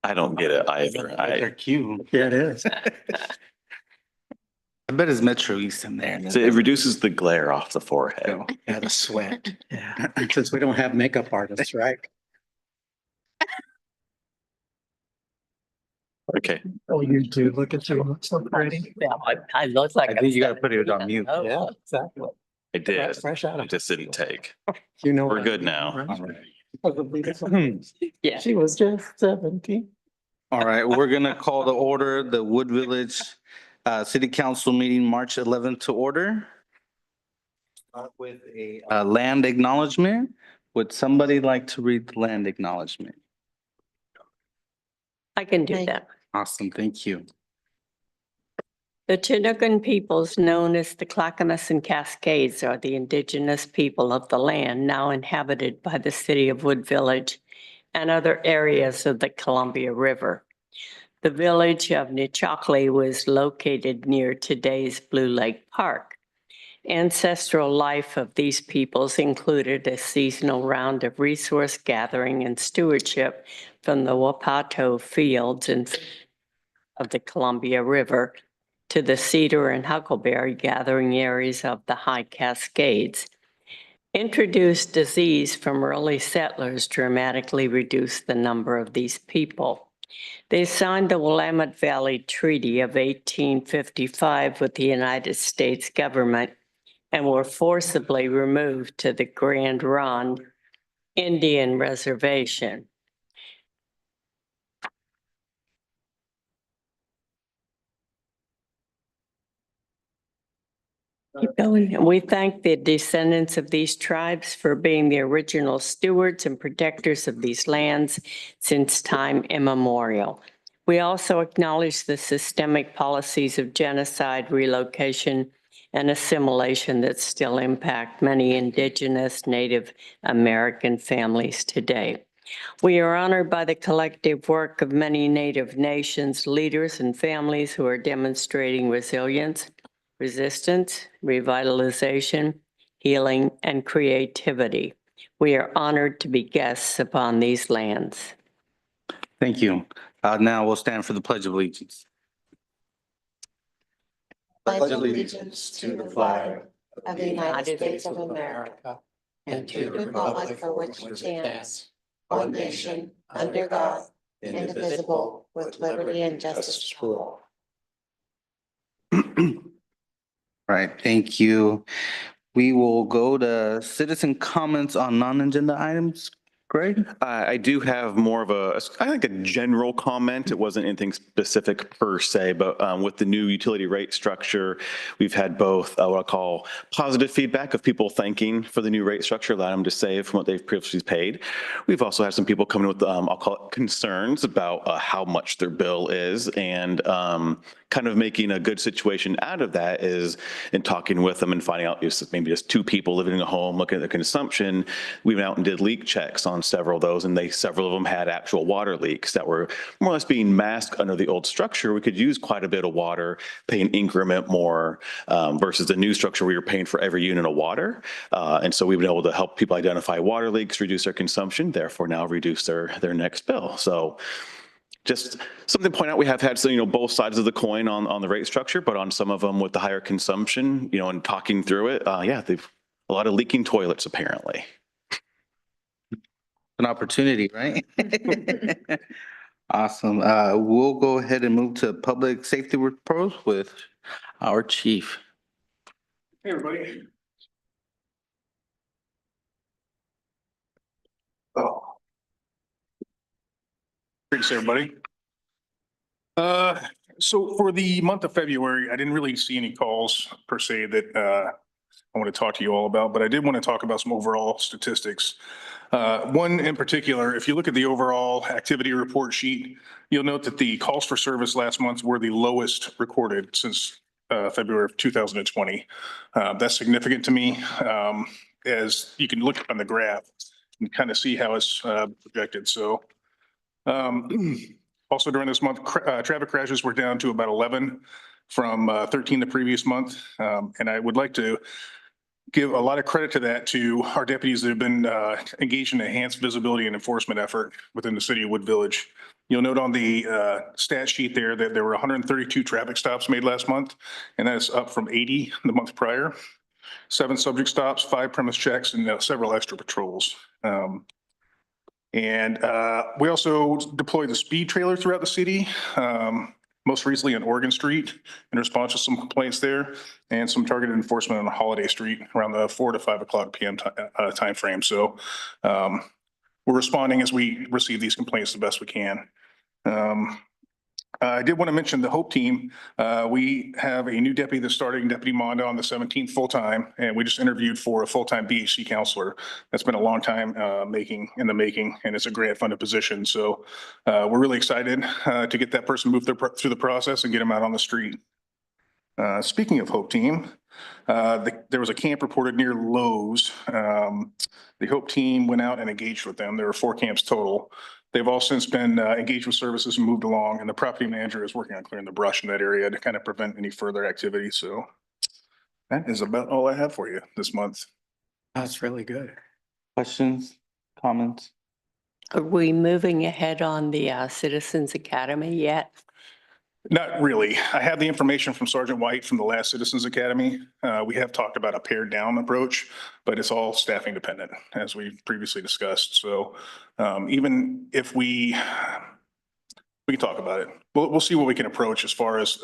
I don't get it either. They're cute. Yeah, it is. I bet it's Metro East in there. So it reduces the glare off the forehead. Yeah, the sweat. Yeah, since we don't have makeup artists, right? Okay. Oh, you do. Look at you. Look so pretty. Yeah, I look like. I think you gotta put it on mute. Yeah, exactly. I did. Fresh out It of. just didn't take. You know. We're what I good mean, now. right? Yeah. She was just 17. All right, we're gonna call the order, the Wood Village City Council meeting, March 11th to order. Start with a land acknowledgement. Would somebody like to read the land acknowledgement? I can do that. Awesome, thank you. The Chinookan peoples known as the Clackamas and Cascades are the indigenous people of the land now inhabited by the city of Wood Village and other areas of the Columbia River. The village of Nechockley was located near today's Blue Lake Park. Ancestral life of these peoples included a seasonal round of resource gathering and stewardship from the Wapato fields and of the Columbia River to the cedar and huckleberry gathering areas of the High Cascades. Introduced disease from early settlers dramatically reduced the number of these people. They signed the Willamette Valley Treaty of 1855 with the United States government and were forcibly removed to the Grand Ronde Indian Reservation. Keep going. We thank the descendants of these tribes for being the original stewards and protectors of these lands since time immemorial. We also acknowledge the systemic policies of genocide, relocation, and assimilation that still impact many Indigenous Native American families today. We are honored by the collective work of many Native nations, leaders, and families who are demonstrating resilience, resistance, revitalization, healing, and creativity. We are honored to be guests upon these lands. Thank you. Now we'll stand for the Pledge of Allegiance. Pledge allegiance to the flag of the United States of America and to the republic for which it stands, one nation, under God, indivisible, with liberty and justice for all. Right, thank you. We will go to citizen comments on non-agenda items. Greg? I do have more of I think a general comment. It wasn't anything specific per se, but with the new utility rate structure, we've had both what I call positive feedback of people thanking for the new rate structure, allowing them to save from what they've previously paid. We've also had some people coming with, I'll call it concerns about how much their bill is, and kind of making a good situation out of that is in talking with them and finding out if maybe just two people living in a home looking at their consumption. We went out and did leak checks on several of those, and several of them had actual water leaks that were more or less being masked under the old structure. We could use quite a bit of water, pay an increment more versus the new structure we were paying for every unit of water. And so we've been able to help people identify water leaks, reduce their consumption, therefore now reduce their next bill. So just something to point out, we have had, both sides of the coin on the rate structure, but on some of them with the higher consumption, and talking through it, they've a lot of leaking toilets apparently. An opportunity, right? Awesome. We'll go ahead and move to public safety reports with our chief. Hey, everybody. Greetings, everybody. So for the month of February, I didn't really see any calls per se that I want to talk to you all about, but I did want to talk about some overall statistics. One in particular, if you look at the overall activity report sheet, you'll note that the calls for service last month were the lowest recorded since February of 2020. That's significant to me, as you can look on the graph and kind of see how it's projected. So also during this month, traffic crashes were down to about 11 from 13 the previous month. And I would like to give a lot of credit to that to our deputies that have been engaged in enhanced visibility and enforcement effort within the city of Wood Village. You'll note on the stat sheet there that there were 132 traffic stops made last month, and that is up from 80 the month prior. 7 subject stops, 5 premise checks, and several extra patrols. And we also deployed the speed trailer throughout the city, most recently on Oregon Street in response to some complaints there, and some targeted enforcement on Holiday Street around the 4 to 5 o'clock PM timeframe. So we're responding as we receive these complaints the best we can. I did want to mention the Hope Team. We have a new deputy that's starting, Deputy Mondo, on the 17th full-time, and we just interviewed for a full-time BHC counselor. That's been a long time making, and it's a grant-funded position. So we're really excited to get that person moved through the process and get them out on the street. Speaking of Hope Team, there was a camp reported near Lowe's. The Hope Team went out and engaged with them. There were 4 camps total. They've all since been engaged with services and moved along, and the property manager is working on clearing the brush in that area to kind of prevent any further activity. So that is about all I have for you this month. That's really good. Questions, comments? Are we moving ahead on the Citizens Academy yet? Not really. I have the information from Sergeant White from the last Citizens Academy. We have talked about a pared down approach, but it's all staffing dependent, as we previously discussed. So even if we can talk about it. We'll see what we can approach as far as,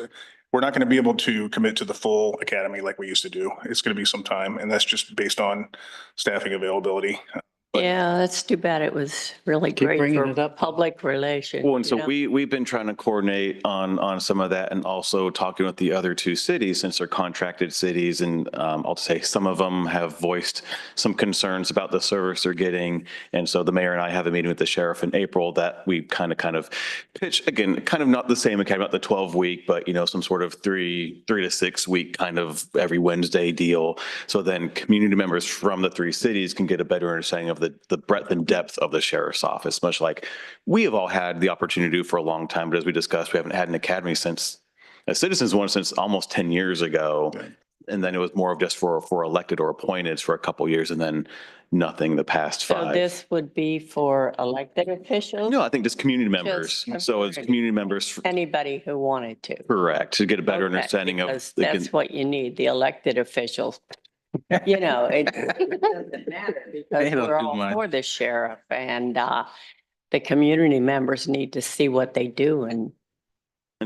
we're not going to be able to commit to the full academy like we used to do. It's going to be some time, and that's just based on staffing availability. Yeah, that's too bad. It was really Keep great bringing for it up. public relations. Well, and you so know? we've been trying to coordinate on some of that, and also talking with the other 2 cities since they're contracted cities. And I'll say some of them have voiced some concerns about the service they're getting. And so the mayor and I have a meeting with the sheriff in April that we kind of pitch, again, kind of not the same academy, not the 12-week, but some sort of 3 to 6 week kind of every Wednesday deal. So then community members from the 3 cities can get a better understanding of the breadth and depth of the sheriff's office, much like we have all had the opportunity to do for a long time. But as we discussed, we haven't had an academy since a citizens one since almost 10 years ago. And then it was more of just for elected or appointed for a couple years, and then nothing the past 5. So this would be for elected officials? No, I think just community members. Just So it's community members, Anybody who wanted to. correct, to get a better Okay, understanding of. because that's what you need, the elected officials. It doesn't matter They because don't we're do all much. for the sheriff, and the community members need to see what they do. And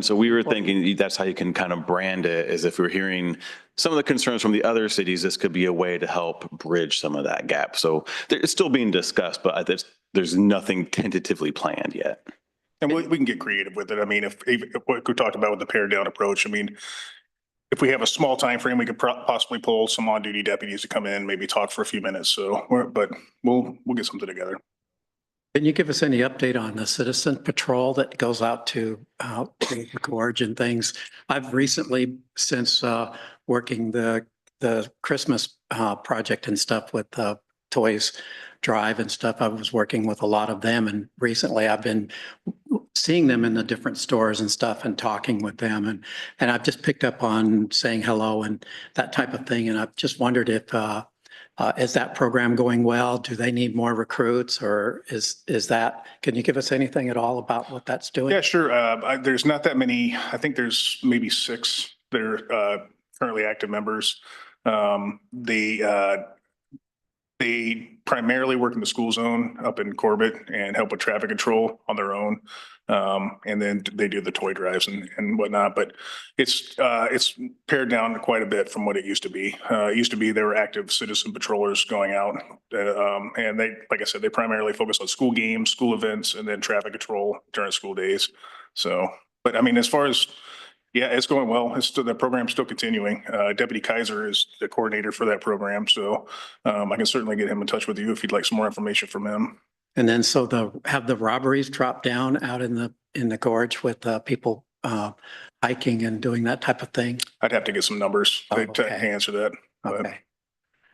so we were thinking that's how you can kind of brand it, is if we're hearing some of the concerns from the other cities, this could be a way to help bridge some of that gap. So it's still being discussed, but there's nothing tentatively planned yet. And we can get creative with it. I mean, if what we talked about with the pared down approach, I mean, if we have a small time frame, we could possibly pull some on-duty deputies to come in, maybe talk for a few minutes. So, but we'll get something together. Can you give us any update on the citizen patrol that goes out to the gorge and things? I've recently, since working the Christmas project and stuff with Toys Drive and stuff, I was working with a lot of them. And recently I've been seeing them in the different stores and stuff and talking with them. And I've just picked up on saying hello and that type of thing. And I've just wondered if, is that program going well? Do they need more recruits, or is that, can you give us anything at all about what that's doing? Yeah, sure. There's not that many. I think there's maybe 6 that are currently active members. They primarily work in the school zone up in Corbett and help with traffic control on their own. And then they do the toy drives and whatnot, but it's pared down quite a bit from what it used to be. It used to be there were active citizen patrollers going out. And they, like I said, they primarily focus on school games, school events, and then traffic control during school days. So, but I mean, as far as, yeah, it's going well. The program's still continuing. Deputy Kaiser is the coordinator for that program. So I can certainly get him in touch with you if you'd like some more information from him. And then so have the robberies dropped down out in the gorge with people hiking and doing that type of thing? I'd have to get some numbers to Okay. answer that. But,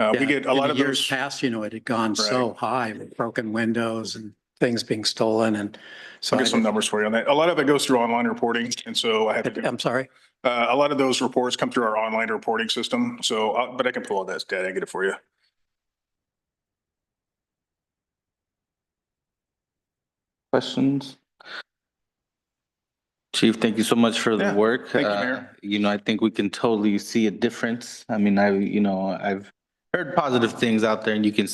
Okay. we get a lot of years those. past, it had gone so high with broken windows and things being stolen and so. I'll get some numbers for you on that. A lot of it goes through online reporting, and so I have to do, I'm sorry. a lot of those reports come through our online reporting system. So, but I can pull all that data and get it for you. Questions? Chief, thank you so much for the Yeah, work. thank you, Mayor. You know, I think we can totally see a difference. I mean, I've heard positive things out there and you can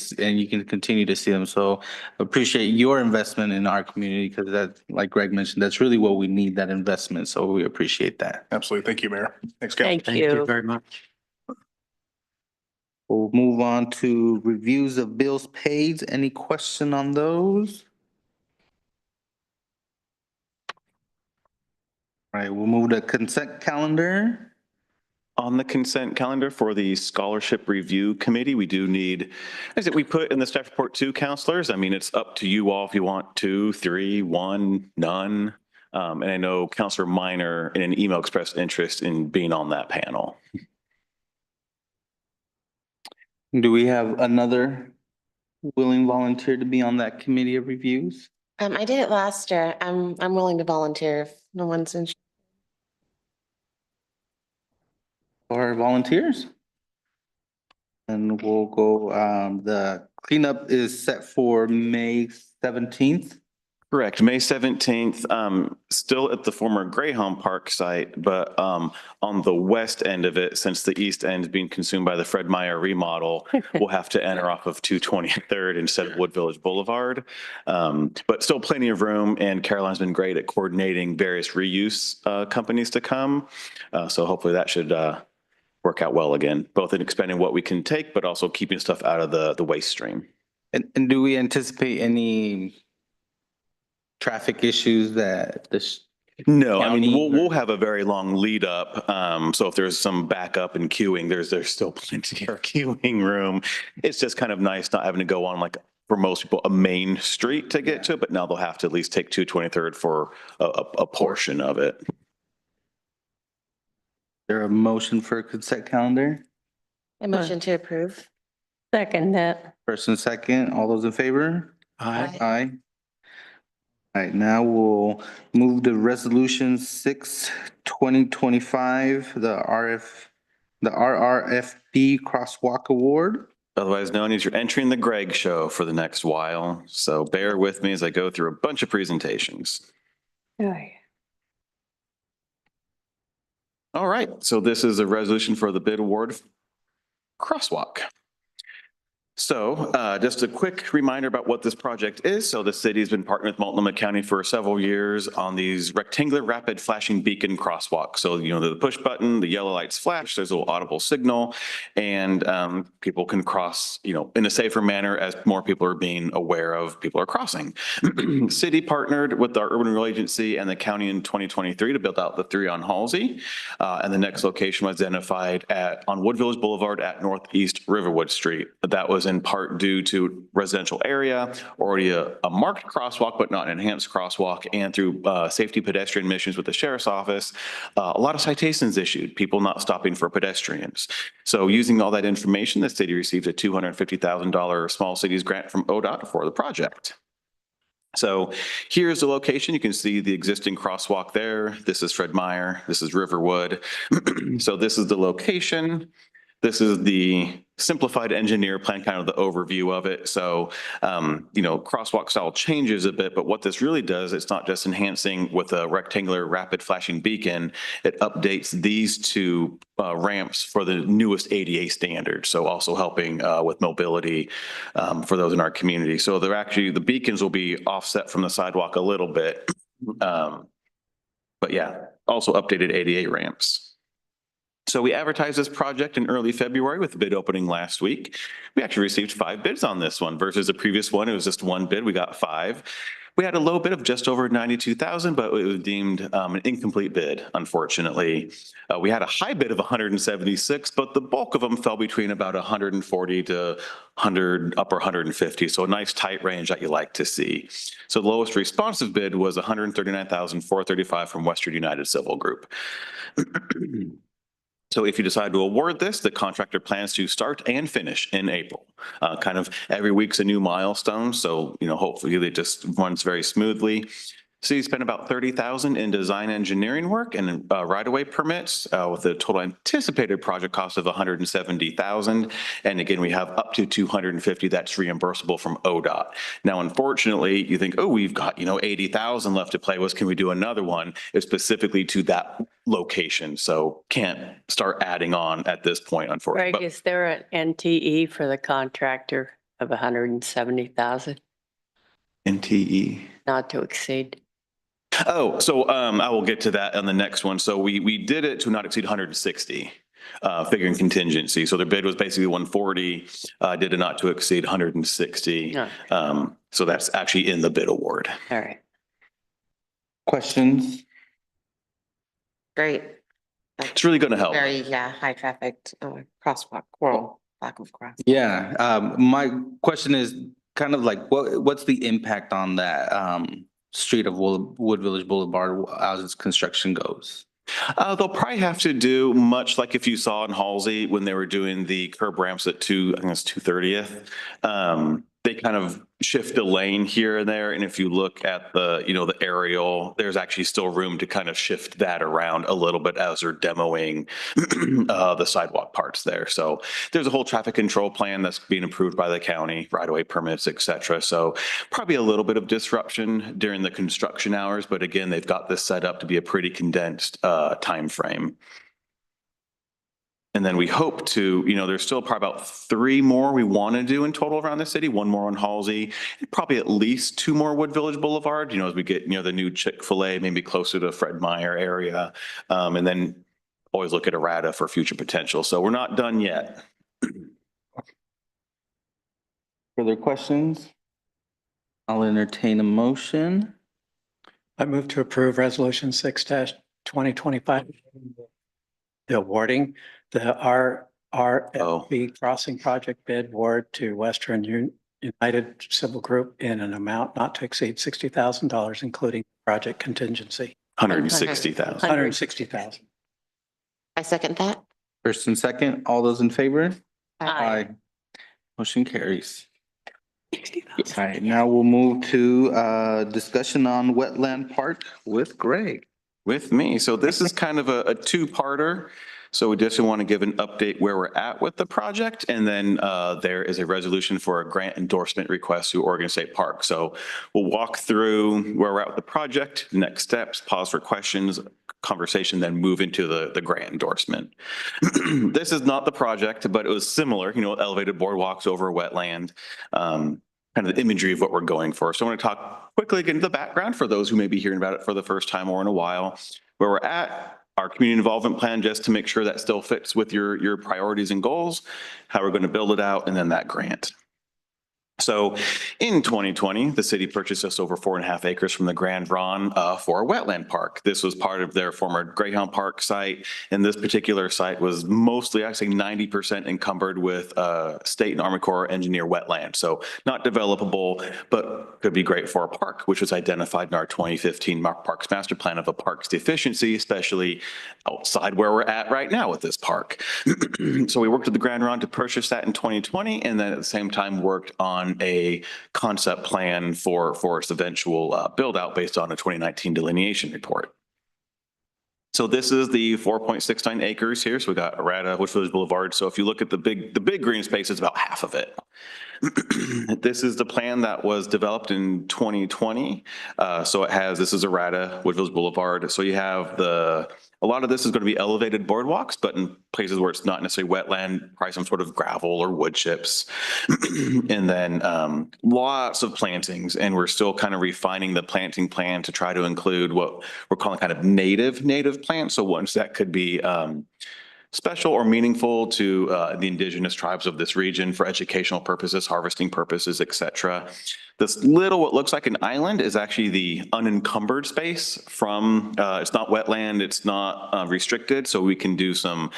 continue to see them. So appreciate your investment in our community because that, like Greg mentioned, that's really what we need, that investment. So we appreciate that. Absolutely. Thank you, Mayor. Thanks, Cal. Thank Thank you you. very much. We'll move on to reviews of bills paid. Any question on those? All right, we'll move to consent calendar. On the consent calendar for the Scholarship Review Committee, we do need, as we put in the staff report, 2 counselors. I mean, it's up to you all if you want 2, 3, 1, none. And I know Counselor Minor in an email expressed interest in being on that panel. Do we have another willing volunteer to be on that committee of reviews? I did it last year. I'm willing to volunteer if no one's in. Or volunteers? And we'll go, the cleanup is set for May 17th. Correct, May 17th, still at the former Greyhound Park site, but on the west end of it, since the east end is being consumed by the Fred Meyer remodel, we'll have to enter off of 223rd instead of Wood Village Boulevard. But still plenty of room, and Caroline's been great at coordinating various reuse companies to come. So hopefully that should work out well again, both in expanding what we can take, but also keeping stuff out of the waste stream. And do we anticipate any traffic issues that this? No, I mean, County we'll have a very long lead up. So if there's some backup and queuing, there's still plenty of queuing room. It's just kind of nice not having to go on, like, for most people, a main street to get to it, but now they'll have to at least take 223rd for a portion of it. There a motion for consent calendar? A motion to approve. Second that. First and second, all those in favor? Aye. Aye. All right, now we'll move to resolution 6/2025, the RRFB Crosswalk Award. Otherwise known as you're entering the Greg Show for the next while. So bear with me as I go through a bunch of presentations. Aye. All right, so this is a resolution for the bid award crosswalk. So just a quick reminder about what this project is. So the city has been partnering with Multnomah County for several years on these rectangular rapid flashing beacon crosswalks. So, you know, the push button, the yellow lights flash, there's a little audible signal, and people can cross, you know, in a safer manner as more people are being aware of people are crossing. City partnered with our urban renewal agency and the county in 2023 to build out the 3 on Halsey. And the next location was identified on Wood Village Boulevard at Northeast Riverwood Street. That was in part due to residential area, already a marked crosswalk, but not an enhanced crosswalk, and through safety pedestrian missions with the sheriff's office, a lot of citations issued, people not stopping for pedestrians. So using all that information, the city received a $250,000 small cities grant from ODOT for the project. So here's the location. You can see the existing crosswalk there. This is Fred Meyer. This is Riverwood. So this is the location. This is the simplified engineer plan, kind of the overview of it. So, you know, crosswalk style changes a bit, but what this really does, it's not just enhancing with a rectangular rapid flashing beacon, it updates these 2 ramps for the newest ADA standard. So also helping with mobility for those in our community. So they're actually, the beacons will be offset from the sidewalk a little bit. But yeah, also updated ADA ramps. So we advertised this project in early February with the bid opening last week. We actually received 5 bids on this one versus the previous one. It was just 1 bid. We got 5. We had a low bid of just over 92,000, but it was deemed an incomplete bid, unfortunately. We had a high bid of 176, but the bulk of them fell between about 140 to 100, upper 150. So a nice tight range that you like to see. So the lowest responsive bid was 139,435 from Western United Civil Group. So if you decide to award this, the contractor plans to start and finish in April. Kind of every week's a new milestone, so, hopefully it just runs very smoothly. City spent about 30,000 in design engineering work and right-of-way permits with a total anticipated project cost of 170,000. And again, we have up to 250 that's reimbursable from ODOT. Now, unfortunately, you think, oh, we've got, 80,000 left to play with. Can we do another one? It's specifically to that location. So can't start adding on at this point, unfortunately. Greg, is there an NTE for the contractor of 170,000 NTE. not to exceed? Oh, so I will get to that on the next one. So we did it to not exceed 160, figuring contingency. So their bid was basically 140, did a not to exceed 160. No. So that's actually in the bid award. All right. Questions? Great. It's really going to help. Very, high traffic crosswalk, well, lack of cross. Yeah, my question is kind of like, what's the impact on that street of Wood Village Boulevard as its construction goes? They'll probably have to do much like if you saw in Halsey when they were doing the curb ramps at I think it's 230th. They kind of shift a lane here and there. And if you look at the aerial, there's actually still room to kind of shift that around a little bit as they're demoing the sidewalk parts there. So there's a whole traffic control plan that's being approved by the county, right-of-way permits, et cetera. So probably a little bit of disruption during the construction hours. But again, they've got this set up to be a pretty condensed time frame. And then we hope to, there's still probably about 3 more we want to do in total around the city, 1 more on Halsey, and probably at least 2 more Wood Village Boulevard, as we get, the new Chick-fil-A, maybe closer to Fred Meyer area. And then always look at Errata for future potential. So we're not done yet. Further questions? I'll entertain a motion. I move to approve Resolution 6-2025. The awarding the RFP Crossing Project bid award to Western United Civil Group in an amount not to exceed $60,000, including project contingency. 160,000. 160,000. I second that. First and second, all those in favor? Aye. Motion carries. All right, now we'll move to discussion on wetland park with Greg. With me. So this is kind of a 2-parter. So we just want to give an update where we're at with the project. And then there is a resolution for a grant endorsement request to Oregon State Park. So we'll walk through where we're at with the project, next steps, pause for questions, conversation, then move into the grant endorsement. This is not the project, but it was similar, elevated boardwalks over a wetland, kind of the imagery of what we're going for. So I want to talk quickly again the background for those who may be hearing about it for the first time or in a while, where we're at, our community involvement plan, just to make sure that still fits with your priorities and goals, how we're going to build it out, and then that grant. So in 2020, the city purchased just over 4.5 acres from the Grand Ron for a wetland park. This was part of their former Greyhound Park site. And this particular site was mostly, actually 90% encumbered with state and Army Corps engineer wetland. So not developable, but could be great for a park, which was identified in our 2015 Parks Master Plan of a park's deficiency, especially outside where we're at right now with this park. So we worked with the Grand Ron to purchase that in 2020, and then at the same time worked on a concept plan for its eventual build out based on a 2019 delineation report. So this is the 4.69 acres here. So we got Errata, Wood Village Boulevard. So if you look at the big green space, it's about half of it. This is the plan that was developed in 2020. So this is Errata, Wood Village Boulevard. So you have a lot of this is going to be elevated boardwalks, but in places where it's not necessarily wetland, probably some sort of gravel or wood chips. And then lots of plantings. And we're still kind of refining the planting plan to try to include what we're calling kind of native plants. So ones that could be special or meaningful to the indigenous tribes of this region for educational purposes, harvesting purposes, et cetera. This little, what looks like an island, is actually the unencumbered space from, it's not wetland, it's not restricted, so we can do some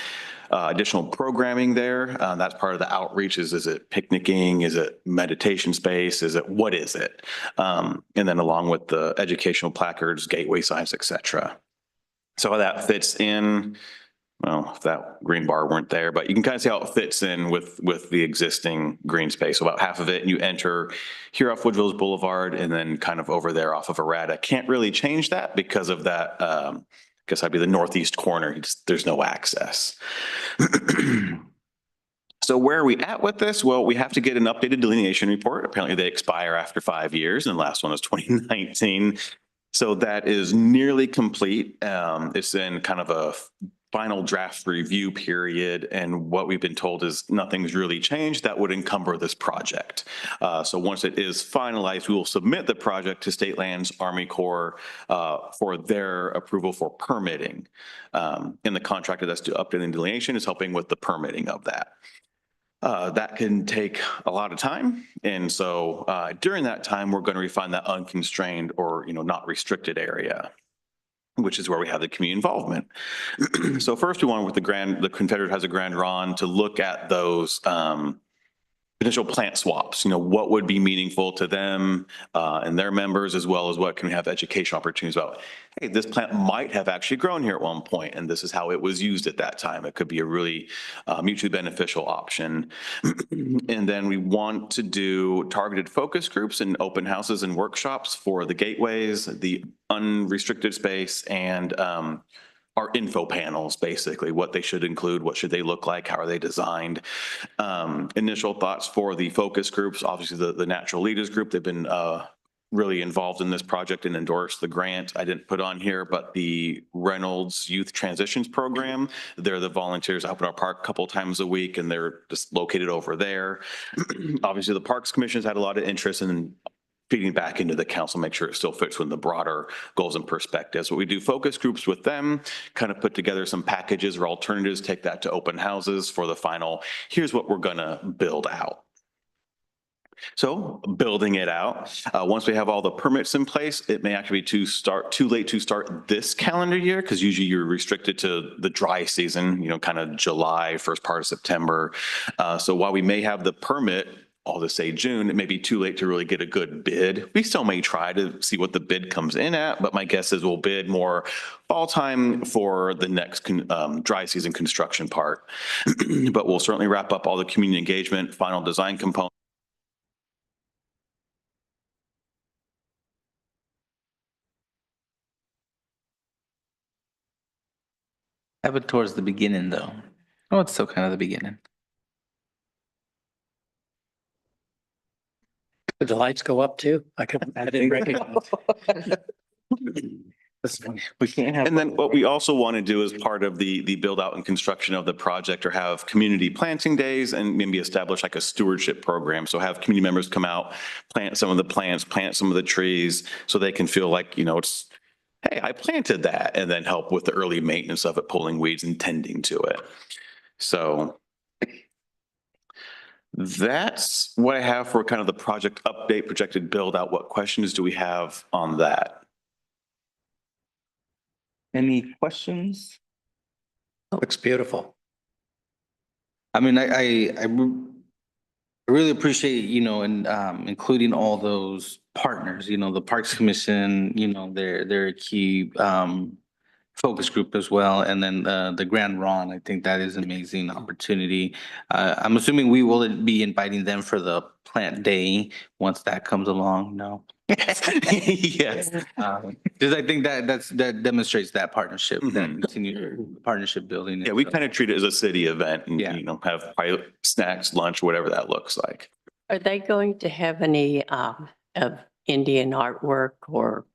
additional programming there. That's part of the outreach. Is it picnicking? Is it meditation space? What is it? And then along with the educational placards, gateway signs, et cetera. So how that fits in. well, if that green bar weren't there, but you can kind of see how it fits in with the existing green space. So about half of it, and you enter here off Woodville's Boulevard and then kind of over there off of Arata. Can't really change that because of that, guess that'd be the northeast corner. There's no access. So where are we at with this? Well, we have to get an updated delineation report. Apparently they expire after 5 years and the last one was 2019. So that is nearly complete. It's in kind of a final draft review period. And what we've been told is nothing's really changed that would encumber this project. So once it is finalized, we will submit the project to State Lands, Army Corps for their approval for permitting. And the contractor that's updating delineation is helping with the permitting of that. That can take a lot of time. And so during that time, we're going to refine that unconstrained or, not restricted area, which is where we have the community involvement. So first we want with the Confederate has a grand run to look at those potential plant swaps, what would be meaningful to them and their members, as well as what can we have education opportunities about. Hey, this plant might have actually grown here at one point, and this is how it was used at that time. It could be a really mutually beneficial option. And then we want to do targeted focus groups and open houses and workshops for the gateways, the unrestricted space, and our info panels, basically what they should include, what should they look like, how are they designed. Initial thoughts for the focus groups, obviously the Natural Leaders Group, they've been really involved in this project and endorsed the grant. I didn't put on here, but the Reynolds Youth Transitions Program, they're the volunteers out in our park a couple times a week, and they're just located over there. Obviously the Parks Commission's had a lot of interest in feeding back into the council, make sure it still fits within the broader goals and perspectives. But we do focus groups with them, kind of put together some packages or alternatives, take that to open houses for the final, here's what we're gonna build out. So building it out, once we have all the permits in place, it may actually be too late to start this calendar year, because usually you're restricted to the dry season, kind of July, first part of September. So while we may have the permit, all to say June, it may be too late to really get a good bid. We still may try to see what the bid comes in at, but my guess is we'll bid more fall time for the next dry season construction part. But we'll certainly wrap up all the community engagement, final design components. Have it towards the beginning though. Oh, it's still kind of the beginning. Did the lights go up too? I didn't recognize. We can't have. And then what we also want to do as part of the build out and construction of the project, or have community planting days and maybe establish like a stewardship program. So have community members come out, plant some of the plants, plant some of the trees, so they can feel like, it's, hey, I planted that, and then help with the early maintenance of it, pulling weeds and tending to it. So that's what I have for kind of the project update, projected build out. What questions do we have on that? Any questions? Looks beautiful. I mean, I really appreciate, and including all those partners, the Parks Commission, they're a key focus group as well. And then the Grand Ron, I think that is an amazing opportunity. I'm assuming we will be inviting them for the plant day once that comes along, no? Yes. Because I think that demonstrates that partnership, that continued partnership building. Yeah, we kind of treat it as a city event and, Yeah. have pilot snacks, lunch, whatever that looks like. Are they going to have any of Indian artwork or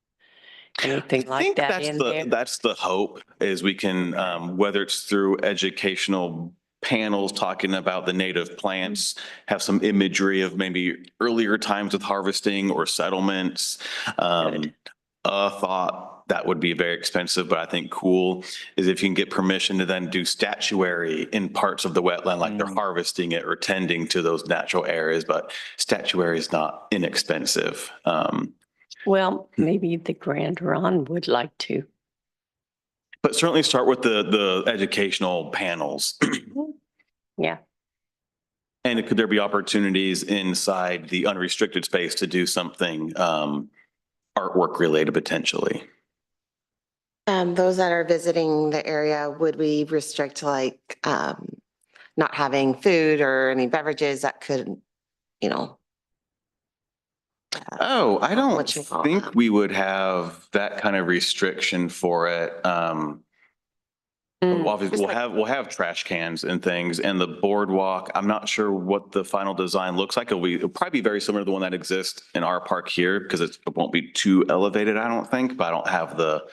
anything I like think that in there? that's the hope, is we can, whether it's through educational panels talking about the native plants, have some imagery of maybe earlier times with harvesting or settlements. A thought that would be very expensive, but I think cool, is if you can get permission to then do statuary in parts of the wetland, like they're harvesting it or tending to those natural areas, but statuary is not inexpensive. Well, maybe the Grand Ron would like to. But certainly start with the educational panels. Yeah. And could there be opportunities inside the unrestricted space to do something artwork related potentially? Those that are visiting the area, would we restrict like, not having food or any beverages that could, you know? Oh, I don't What you call think that? we would have that kind of restriction for it. Mm. Obviously, we'll have trash cans and things and the boardwalk. I'm not sure what the final design looks like. It'll probably be very similar to the one that exists in our park here because it won't be too elevated, I don't think, but I don't have the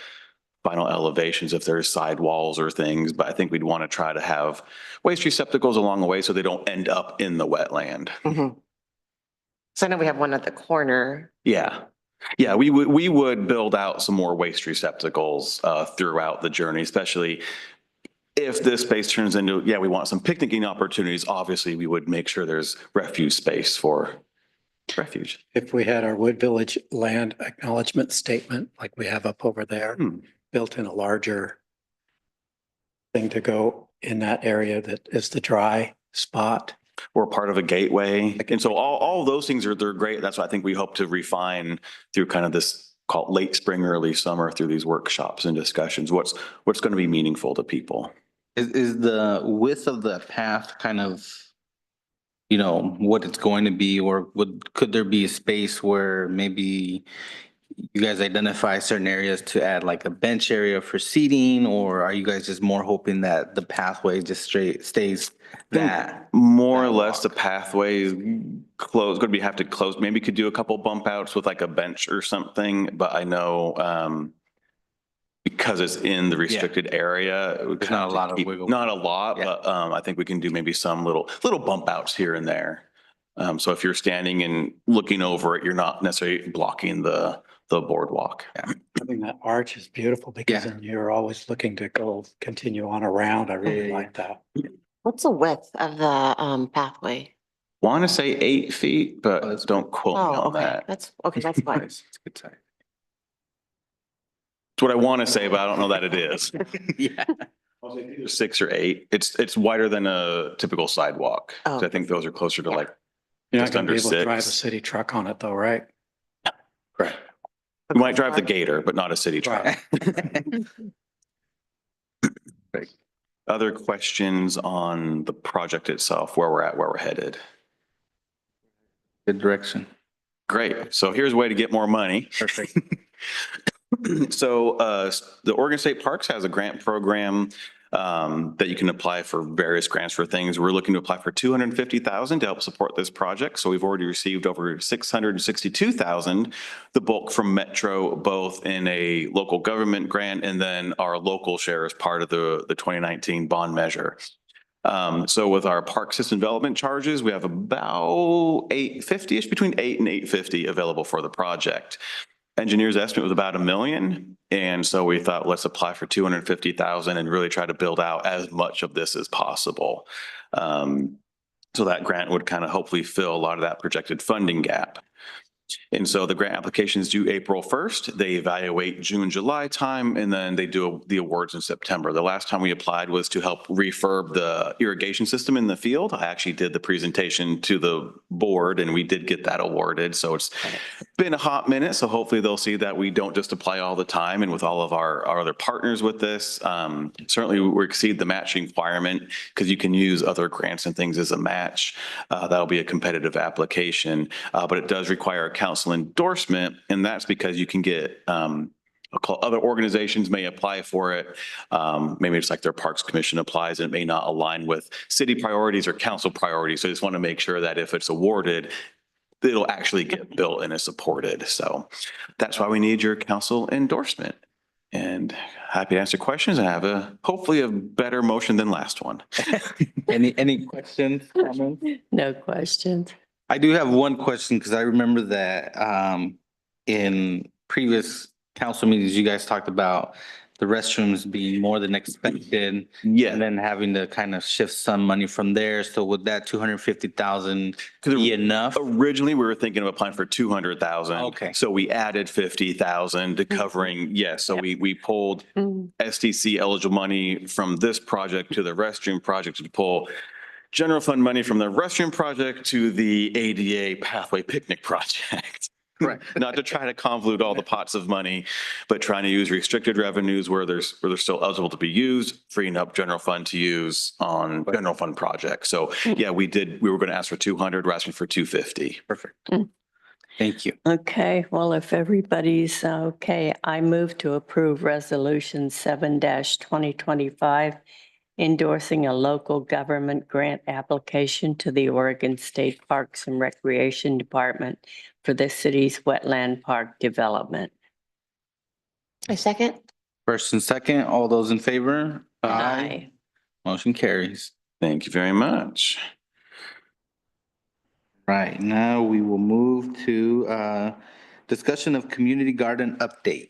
final elevations if there's sidewalls or things, but I think we'd want to try to have waste receptacles along the way so they don't end up in the wetland. Mhm. So I know we have one at the corner. Yeah. Yeah, we would build out some more waste receptacles throughout the journey, especially if this space turns into, yeah, we want some picnicking opportunities. Obviously, we would make sure there's refuge space for refuge. If we had our Wood Village land acknowledgement statement, like we have up over there, built in a larger thing to go in that area that is the dry spot. Or part of a gateway. And so all of those things they're great. That's what I think we hope to refine through kind of this called late spring, early summer through these workshops and discussions. What's going to be meaningful to people? Is the width of the path kind of, you know, what it's going to be, or could there be a space where maybe you guys identify certain areas to add like a bench area for seating, or are you guys just more hoping that the pathway just stays that? More or that less the walk. pathway is closed, going to have to close. Maybe could do a couple bump outs with like a bench or something, but I know because it's in the restricted area, it would There's kind not a lot of keep- wiggle. Not a lot, Yeah. but I think we can do maybe some little bump outs here and there. So if you're standing and looking over it, you're not necessarily blocking the boardwalk. Having that arch is beautiful because Yeah. then you're always looking to continue on around. I really like that. What's the width of the pathway? Want to say 8 feet, but that's don't quote me Oh, on okay, that. that's fine. It's a good size. It's what I want to say, but I don't know that it is. Yeah. 6 or 8. It's wider than a typical sidewalk. Oh. So I think those are closer to like, You're not Just going to be under able to drive a 6. city truck on it though, right? correct. You might drive the Gator, but not a city truck. Right. Other questions on the project itself, where we're at, where we're headed? Good direction. Great. So here's a way to get more money. Perfect. So the Oregon State Parks has a grant program that you can apply for various grants for things. We're looking to apply for $250,000 to help support this project. So we've already received over $662,000, the bulk from Metro, both in a local government grant and then our local share as part of the 2019 bond measure. So with our park system development charges, we have about 850-ish, between 8 and 850 available for the project. Engineer's estimate was about $1 million. And so we thought, let's apply for 250,000 and really try to build out as much of this as possible. So that grant would kind of hopefully fill a lot of that projected funding gap. And so the grant applications due April 1st. They evaluate June, July time, and then they do the awards in September. The last time we applied was to help refurb the irrigation system in the field. I actually did the presentation to the board and we did get that awarded. So it's been a hot minute. So hopefully they'll see that we don't just apply all the time, and with all of our other partners with this, certainly we exceed the matching requirement because you can use other grants and things as a match. That'll be a competitive application, but it does require a council endorsement, and that's because you can get other organizations may apply for it. Maybe it's like their Parks Commission applies and it may not align with city priorities or council priorities. So I just want to make sure that if it's awarded, it'll actually get built and is supported. So that's why we need your council endorsement. And happy to answer questions and have hopefully a better motion than last one. Any questions, comments? No questions. I do have one question because I remember that in previous council meetings, you guys talked about the restrooms being more than expected Yeah. and then having to kind of shift some money from there. So would that 250,000 be enough? Originally, we were thinking of applying for 200,000. Okay. So we added 50,000 to covering, yes. So we pulled SDC eligible money from this project to the restroom project to pull general fund money from the restroom project to the ADA pathway picnic project. Correct. Not to try to convolute all the pots of money, but trying to use restricted revenues where they're still eligible to be used, freeing up general fund to use on general fund projects. So yeah, we were going to ask for 200, we're asking for 250. Perfect. Mm. Thank you. Okay, well, if everybody's okay, I move to approve Resolution 7-2025, endorsing a local government grant application to the Oregon State Parks and Recreation Department for the city's wetland park development. A second? First and second, all those in favor? Aye. Motion carries. Thank you very much. Right, now we will move to discussion of community garden update.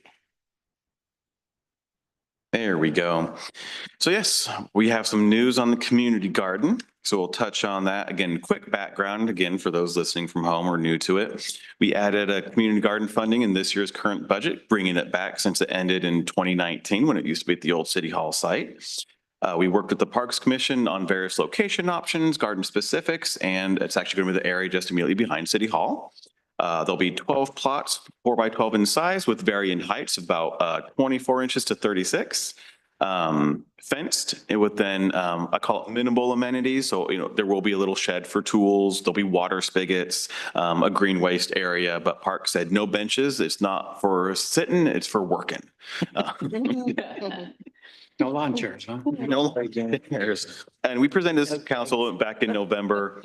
There we go. So yes, we have some news on the community garden. So we'll touch on that. Again, quick background, again, for those listening from home or new to it. We added a community garden funding in this year's current budget, bringing it back since it ended in 2019 when it used to be at the old City Hall site. We worked with the Parks Commission on various location options, garden specifics, and it's actually going to be the area just immediately behind City Hall. There'll be 12 plots, 4 by 12 in size with varying heights, about 24 inches to 36. Fenced with then, I call it minimal amenities. So, there will be a little shed for tools. There'll be water spigots, a green waste area, but Park said no benches. It's not for sitting, it's for working. No lawn chairs, huh? No chairs. And we presented this to council back in November,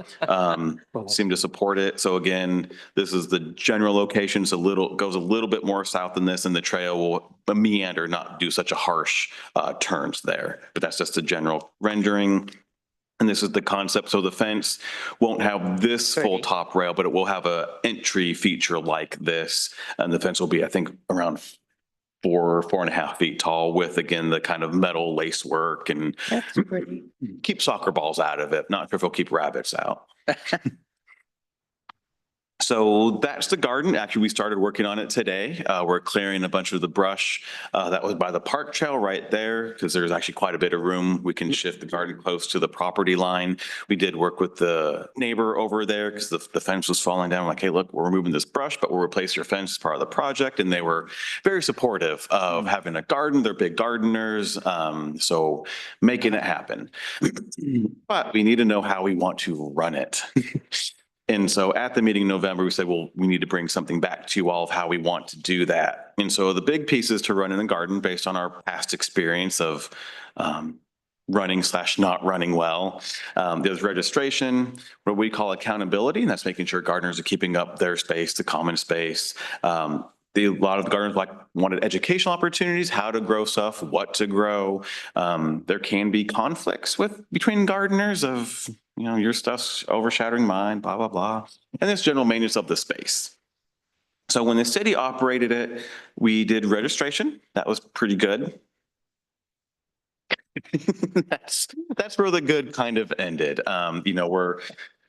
seemed to support it. So again, this is the general location. It's goes a little bit more south than this, and the trail will meander, not do such a harsh turns there. But that's just a general rendering. And this is the concept. So the fence won't have this full top rail, but it will have a entry feature like this. And the fence will be, I think, around 4.5 feet tall with, again, the kind of metal lace work and That's pretty. keep soccer balls out of it. Not sure if it'll keep rabbits out. So that's the garden. Actually, we started working on it today. We're clearing a bunch of the brush that was by the park trail right there because there's actually quite a bit of room. We can shift the garden close to the property line. We did work with the neighbor over there because the fence was falling down. Like, hey, look, we're removing this brush, but we'll replace your fence as part of the project. And they were very supportive of having a garden. They're big gardeners. So making it happen. But we need to know how we want to run it. And so at the meeting in November, we said, well, we need to bring something back to you all of how we want to do that. And so the big piece is to run in the garden based on our past experience of running / not running well. There's registration, what we call accountability, and that's making sure gardeners are keeping up their space, the common space. A lot of the gardeners wanted educational opportunities, how to grow stuff, what to grow. There can be conflicts between gardeners of, your stuff's overshadowing mine, blah, blah, blah. And this general maintenance of the space. So when the city operated it, we did registration. That was pretty good. That's where the good kind of ended. We're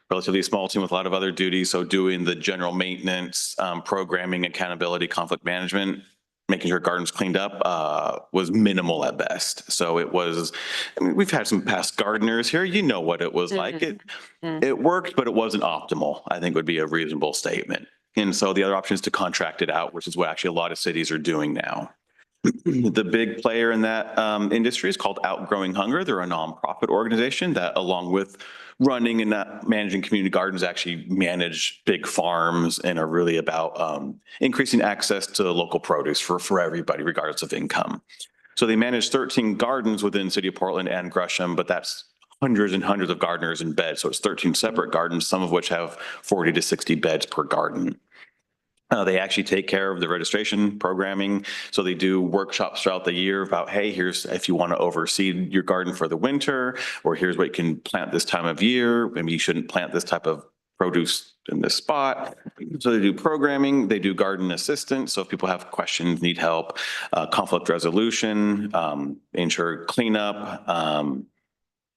relatively small team with a lot of other duties. So doing the general maintenance, programming, accountability, conflict management, making sure gardens cleaned up was minimal at best. So it was, we've had some past gardeners here. You know what it was like. It worked, but it wasn't optimal, I think would be a reasonable statement. And so the other option is to contract it out, which is what actually a lot of cities are doing now. The big player in that industry is called Outgrowing Hunger. They're a nonprofit organization that, along with running and managing community gardens, actually manage big farms and are really about increasing access to local produce for everybody, regardless of income. So they manage 13 gardens within City of Portland and Gresham, but that's hundreds and hundreds of gardeners in beds. So it's 13 separate gardens, some of which have 40 to 60 beds per garden. They actually take care of the registration programming. So they do workshops throughout the year about, hey, here's if you want to overseed your garden for the winter, or here's what you can plant this time of year. Maybe you shouldn't plant this type of produce in this spot. So they do programming, they do garden assistance. So if people have questions, need help, conflict resolution, ensure cleanup,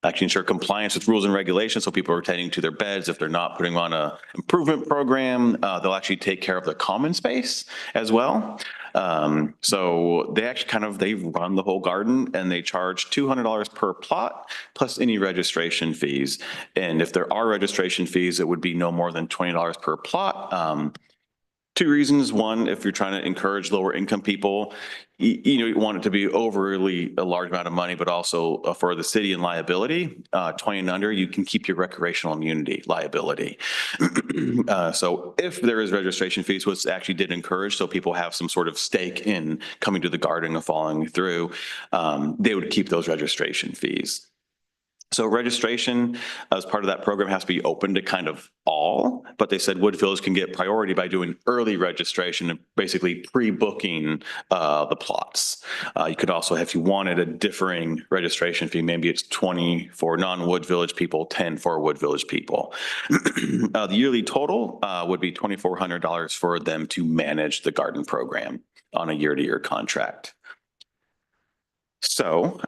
actually ensure compliance with rules and regulations. So people are tending to their beds. If they're not putting on a improvement program, they'll actually take care of the common space as well. So they actually they run the whole garden and they charge $200 per plot plus any registration fees. And if there are registration fees, it would be no more than $20 per plot. Two reasons. One, if you're trying to encourage lower income people, you want it to be overly a large amount of money, but also for the city and liability, 20 and under, you can keep your recreational immunity liability. So if there is registration fees, which actually did encourage, so people have some sort of stake in coming to the garden and following through, they would keep those registration fees. So registration as part of that program has to be open to kind of all, but they said Wood Village can get priority by doing early registration and basically pre-booking the plots. You could also, if you wanted a differing registration fee, maybe it's 20 for non-Wood Village people, 10 for Wood Village people. The yearly total would be $2,400 for them to manage the garden program on a year-to-year contract. So,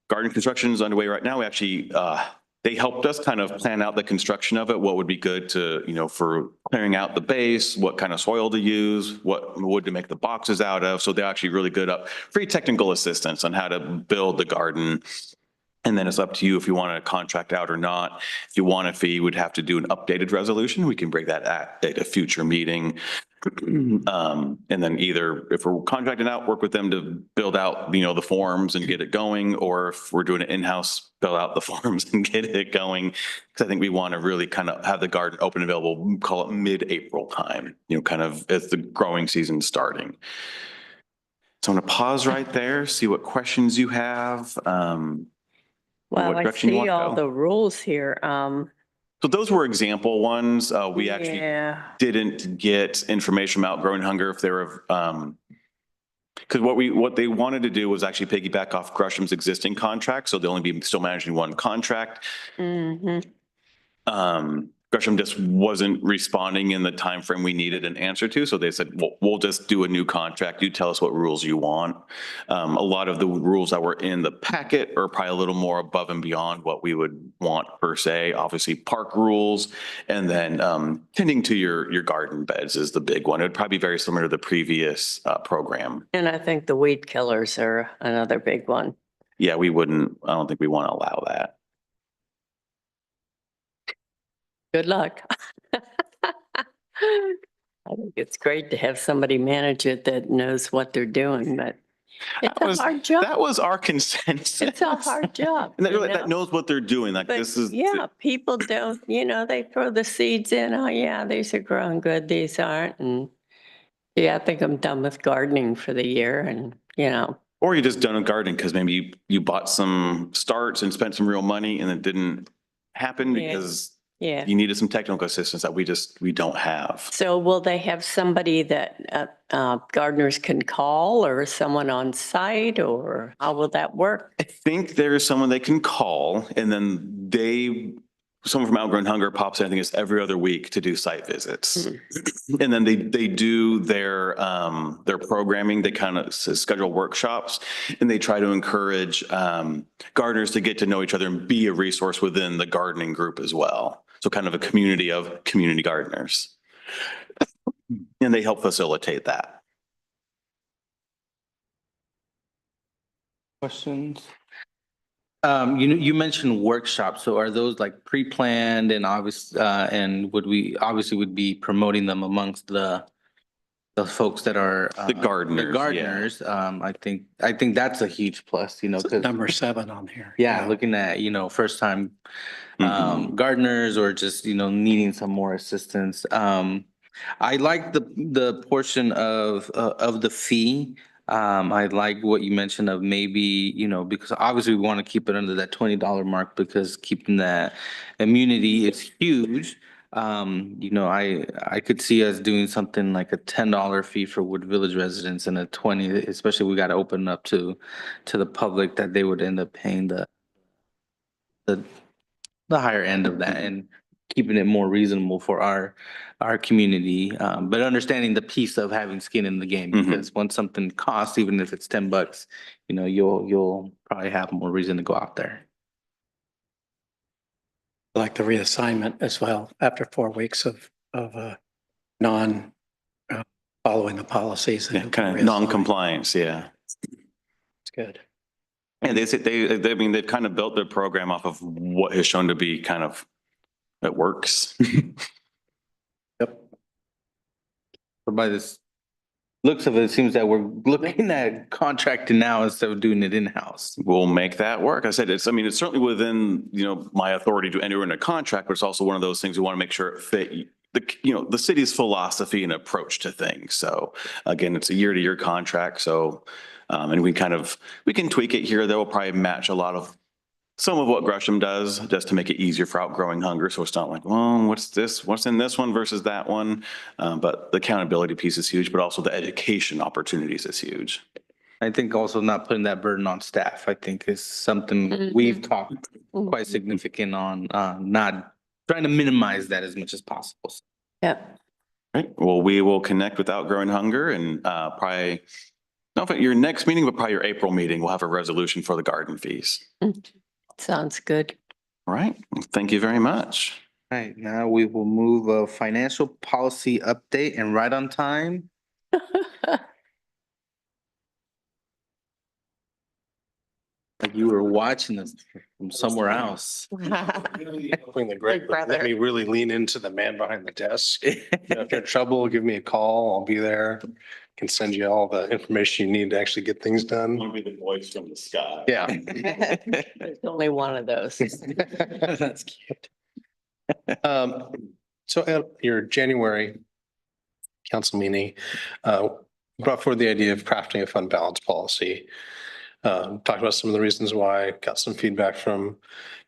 garden construction is underway right now. We actually, they helped us kind of plan out the construction of it, what would be good to, for clearing out the base, what kind of soil to use, what wood to make the boxes out of. So they're actually really good at free technical assistance on how to build the garden. And then it's up to you if you want to contract out or not. If you want a fee, you would have to do an updated resolution. We can break that at a future meeting. And then either if we're contracting out, work with them to build out, the forms and get it going, or if we're doing it in-house, fill out the forms and get it going. Because I think we want to really kind of have the garden open and available, call it mid-April time, kind of as the growing season starting. So I'm going to pause right there, see what questions you have. Well, what I direction you see want to all go. the rules here. So those were example ones. We actually didn't get information from Outgrowing Hunger if they were, because what they wanted to do was actually piggyback off Gresham's existing contract. So they'll only be still managing one contract. Gresham just wasn't responding in the time frame we needed an answer to. So they said, well, we'll just do a new contract. You tell us what rules you want. A lot of the rules that were in the packet are probably a little more above and beyond what we would want per se. Obviously park rules, and then tending to your garden beds is the big one. It would probably be very similar to the previous program. And I think the weed killers are another big one. Yeah, I don't think we want to allow that. Good luck. I think it's great to have somebody manage it that knows what they're doing, but it's a hard job. That was our consensus. It's a hard job. And you that know? knows what they're doing. Like But this is. yeah, people don't, they throw the seeds in. Oh yeah, these are growing good. These aren't. And yeah, I think I'm done with gardening for the year. And Or you just done a gardening because maybe you bought some starts and spent some real money and it didn't happen because yeah. you needed some technical assistance that we don't have. So will they have somebody that gardeners can call, or someone on site, or how will that work? I think there's someone they can call, and then someone from Outgrowing Hunger pops in, I think it's every other week, to do site visits. And then they do their programming. They kind of schedule workshops, and they try to encourage gardeners to get to know each other and be a resource within the gardening group as well. So kind of a community of community gardeners. And they help facilitate that. Questions? You mentioned workshops. So are those like pre-planned and and would be promoting them amongst the folks that are The gardeners, The gardeners. I think that's a huge plus, because Number 7 on here. looking at, first time gardeners, or just, needing some more assistance. I like the portion of the fee. I like what you mentioned of maybe, because obviously we want to keep it under that $20 mark, because keeping that immunity is huge. I could see us doing something like a $10 fee for Wood Village residents and a $20, especially we got to open up to the public, that they would end up paying the higher end of that, and keeping it more reasonable for our community, but understanding the piece of having skin in the game, because once something costs, even if it's $10, you'll probably have more reason to go out there. Like the reassignment as well, after 4 weeks of non following the policies. Yeah, kind of non-compliance, yeah. It's good. And they've kind of built their program off of what has shown to be kind of, it works. Yep. But by this looks of it, it seems that we're looking at contracting now instead of doing it in-house. We'll make that work. I said, it's, I mean, it's certainly within, my authority to enter in a contract, but it's also one of those things we want to make sure it fit the city's philosophy and approach to things. So again, it's a year-to-year contract. So, and we can tweak it here. That will probably match some of what Gresham does just to make it easier for outgrowing hunger. So it's not like, well, what's in this one versus that one? But the accountability piece is huge, but also the education opportunities is huge. I think also not putting that burden on staff, I think is something we've talked quite significant on, not trying to minimize that as much as possible. Yep. Right. Well, we will connect with Outgrowing Hunger and probably, not at your next meeting, but probably your April meeting, we'll have a resolution for the garden fees. Sounds good. All right. Well, thank you very much. All right, now we will move a financial policy update and right on time. Like you were watching this from somewhere else. Big Let me really lean into the man behind the desk. If you're in trouble, give me a call. I'll be there. Can send you all the information you need to actually get things done. to be the voice from the sky. Yeah. There's only one of those. That's cute. So at your January council meeting, brought forward the idea of crafting a fund balance policy. Talked about some of the reasons why, got some feedback from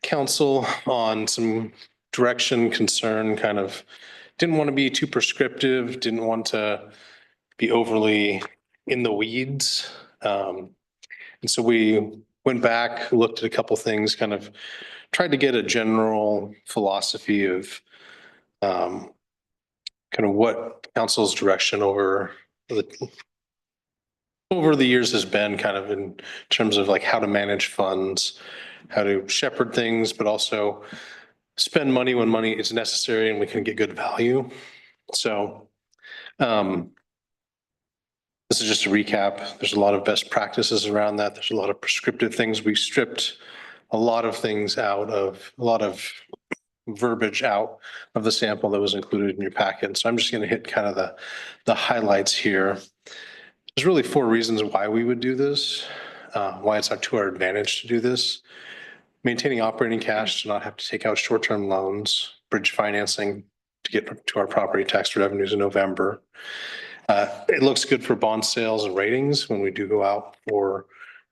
council on some direction, concern, didn't want to be too prescriptive, didn't want to be overly in the weeds. And so we went back, looked at a couple things, tried to get a general philosophy of what council's direction over the years has been in terms of how to manage funds, how to shepherd things, but also spend money when money is necessary and we can get good value. So this is just a recap. There's a lot of best practices around that. There's a lot of prescriptive things. We stripped a lot of things out of, a lot of verbiage out of the sample that was included in your packet. So I'm just going to hit the highlights here. There's really 4 reasons why we would do this, why it's to our advantage to do this. Maintaining operating cash to not have to take out short-term loans, bridge financing to get to our property tax revenues in November. It looks good for bond sales and ratings when we do go out for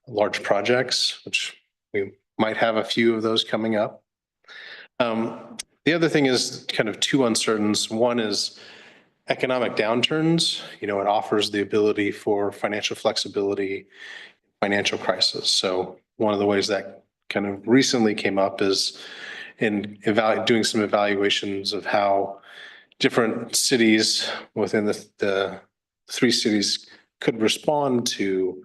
large projects, which we might have a few of those coming up. The other thing is 2 uncertainties. One is economic downturns. It offers the ability for financial flexibility, financial crisis. So one of the ways that recently came up is in doing some evaluations of how different cities within the 3 cities could respond to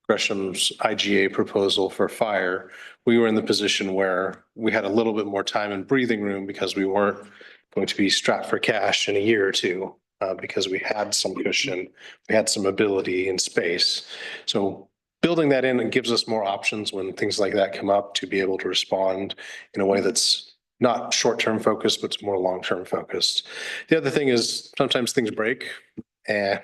Gresham's IGA proposal for fire. We were in the position where we had a little bit more time and breathing room because we weren't going to be strapped for cash in a year or 2 because we had some cushion, we had some ability and space. So building that in, it gives us more options when things like that come up to be able to respond in a way that's not short-term focused, but it's more long-term focused. The other thing is sometimes things break, and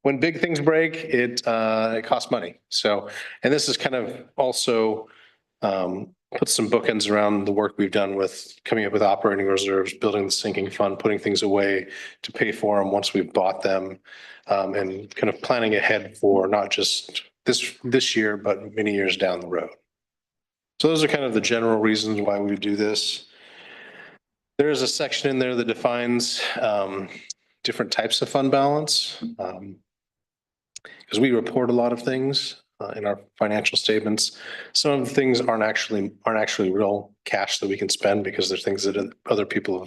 when big things break, it costs money. So, and this is also put some bookends around the work we've done with coming up with operating reserves, building the sinking fund, putting things away to pay for them once we've bought them, and planning ahead for not just this year, but many years down the road. So those are the general reasons why we do this. There is a section in there that defines different types of fund balance, because we report a lot of things in our financial statements. Some of the things aren't actually real cash that we can spend because they're things that other people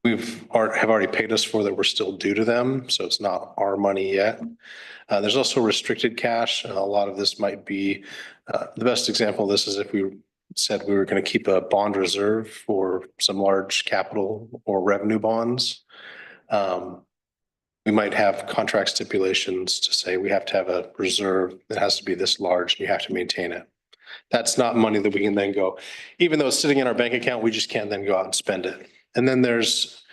have already paid us for that we're still due to them. So it's not our money yet. There's also restricted cash. A lot of this might be, the best example of this is if we said we were going to keep a bond reserve for some large capital or revenue bonds. We might have contract stipulations to say we have to have a reserve that has to be this large and you have to maintain it. That's not money that we can then go, even though it's sitting in our bank account, we just can't then go out and spend it. And then there's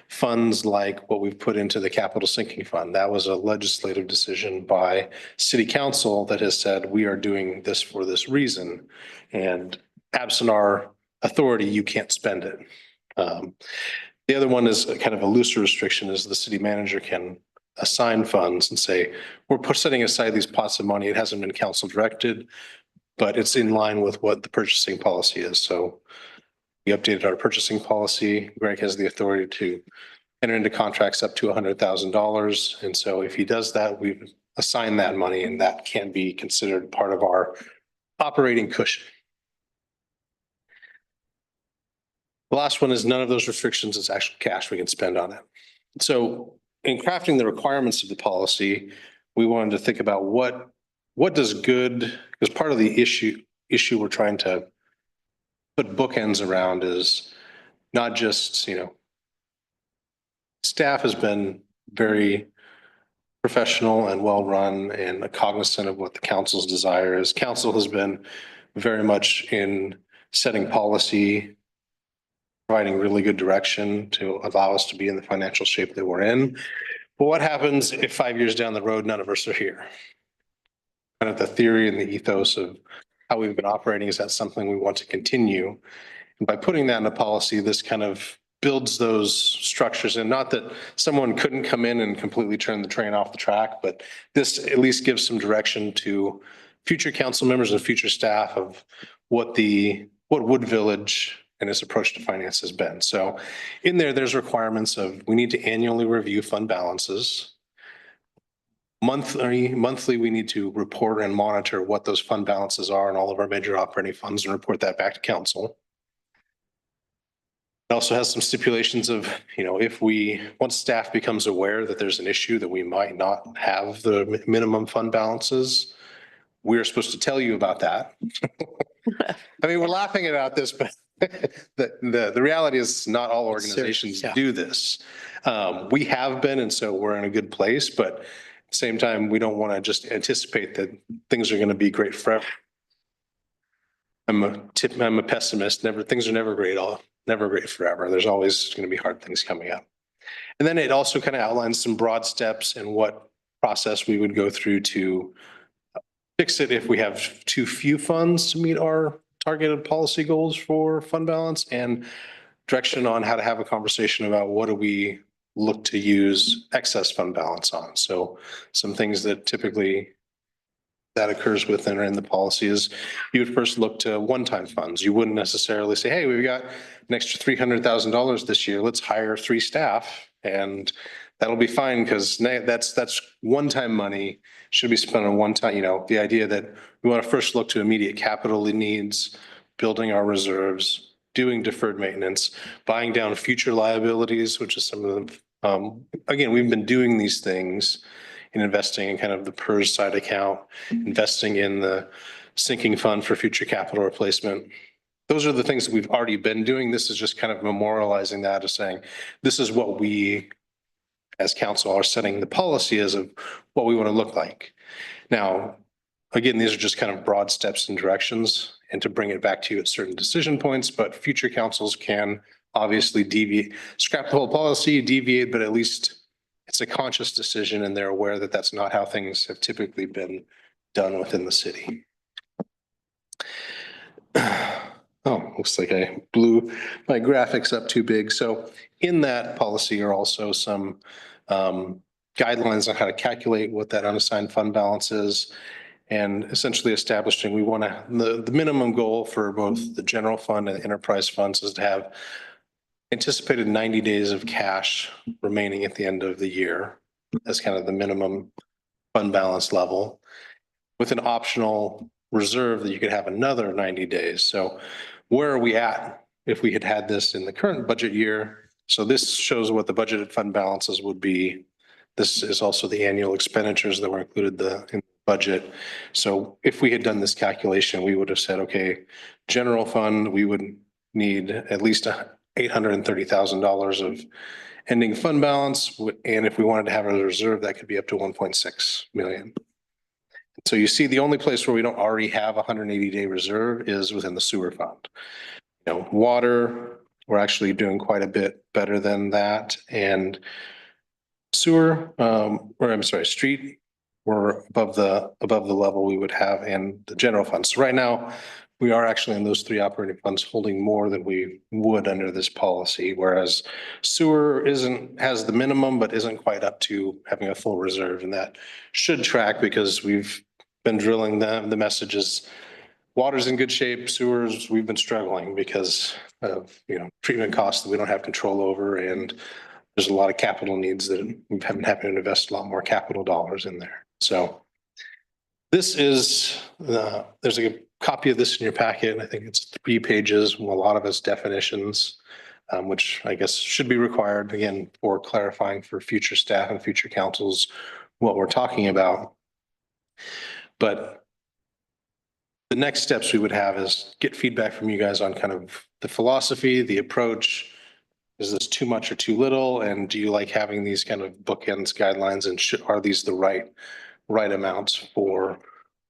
funds like what we've put into the capital sinking fund. That was a legislative decision by city council that has said, we are doing this for this reason. And absent our authority, you can't spend it. The other one is kind of a looser restriction, is the city manager can assign funds and say, we're setting aside these pots of money. It hasn't been council directed, but it's in line with what the purchasing policy is. So we updated our purchasing policy. Greg has the authority to enter into contracts up to $100,000. And so if he does that, we assign that money, and that can be considered part of our operating cushion. The last one is none of those restrictions is actual cash we can spend on it. So in crafting the requirements of the policy, we wanted to think about what does good, because part of the issue we're trying to put bookends around is not just, staff has been very professional and well-run and cognizant of what the council's desire is. Council has been very much in setting policy, providing really good direction to allow us to be in the financial shape that we're in. But what happens if 5 years down the road, none of us are here? Kind of the theory and the ethos of how we've been operating, is that something we want to continue? And by putting that in a policy, this kind of builds those structures. And not that someone couldn't come in and completely turn the train off the track, but this at least gives some direction to future council members and future staff of what Wood Village and its approach to finance has been. So in there's requirements of, we need to annually review fund balances. Monthly, we need to report and monitor what those fund balances are in all of our major operating funds and report that back to council. It also has some stipulations of, once staff becomes aware that there's an issue that we might not have the minimum fund balances, we're supposed to tell you about that. I mean, we're laughing about this, but the reality is not all organizations do this. We have been, and so we're in a good place, but at the same time, we don't want to just anticipate that things are going to be great forever. I'm a pessimist. Things are never great forever. There's always going to be hard things coming up. And then it also kind of outlines some broad steps and what process we would go through to fix it if we have too few funds to meet our targeted policy goals for fund balance, and direction on how to have a conversation about what do we look to use excess fund balance on. So some things that typically that occurs within or in the policy is you would first look to one-time funds. You wouldn't necessarily say, hey, we've got an extra $300,000 this year. Let's hire 3 staff and that'll be fine, because that's one-time money, should be spent on one time. The idea that we want to first look to immediate capital needs, building our reserves, doing deferred maintenance, buying down future liabilities, which is some of them. Again, we've been doing these things in investing in kind of the PERS side account, investing in the sinking fund for future capital replacement. Those are the things that we've already been doing. This is just kind of memorializing that, as saying, this is what we as council are setting the policy as of what we want to look like. Now, again, these are just kind of broad steps and directions, and to bring it back to you at certain decision points, but future councils can obviously deviate, scrap the whole policy, deviate, but at least it's a conscious decision and they're aware that that's not how things have typically been done within the city. Oh, looks like I blew my graphics up too big. So in that policy are also some guidelines on how to calculate what that unassigned fund balance is, and essentially establishing the minimum goal for both the general fund and the enterprise funds is to have anticipated 90 days of cash remaining at the end of the year as kind of the minimum fund balance level, with an optional reserve that you could have another 90 days. So where are we at if we had this in the current budget year? So this shows what the budgeted fund balances would be. This is also the annual expenditures that were included in the budget. So if we had done this calculation, we would have said, okay, general fund, we would need at least $830,000 of ending fund balance. And if we wanted to have a reserve, that could be up to 1.6 million. So you see, the only place where we don't already have a 180-day reserve is within the sewer fund. Water, We're actually doing quite a bit better than that. And sewer, or I'm sorry, street, we're above the level we would have in the general funds. So right now, we are actually in those three operating funds holding more than we would under this policy, whereas sewer has the minimum, but isn't quite up to having a full reserve. And that should track because we've been drilling the messages. Water's in good shape, sewers, we've been struggling because of, treatment costs that we don't have control over. And there's a lot of capital needs that we haven't had to invest a lot more capital dollars in there. So this is, there's a copy of this in your packet. And I think it's 3 pages, a lot of it's definitions, which I guess should be required again for clarifying for future staff and future councils what we're talking about. But the next steps we would have is get feedback from you guys on kind of the philosophy, the approach. Is this too much or too little? And do you like having these kind of bookends guidelines, and are these the right amounts for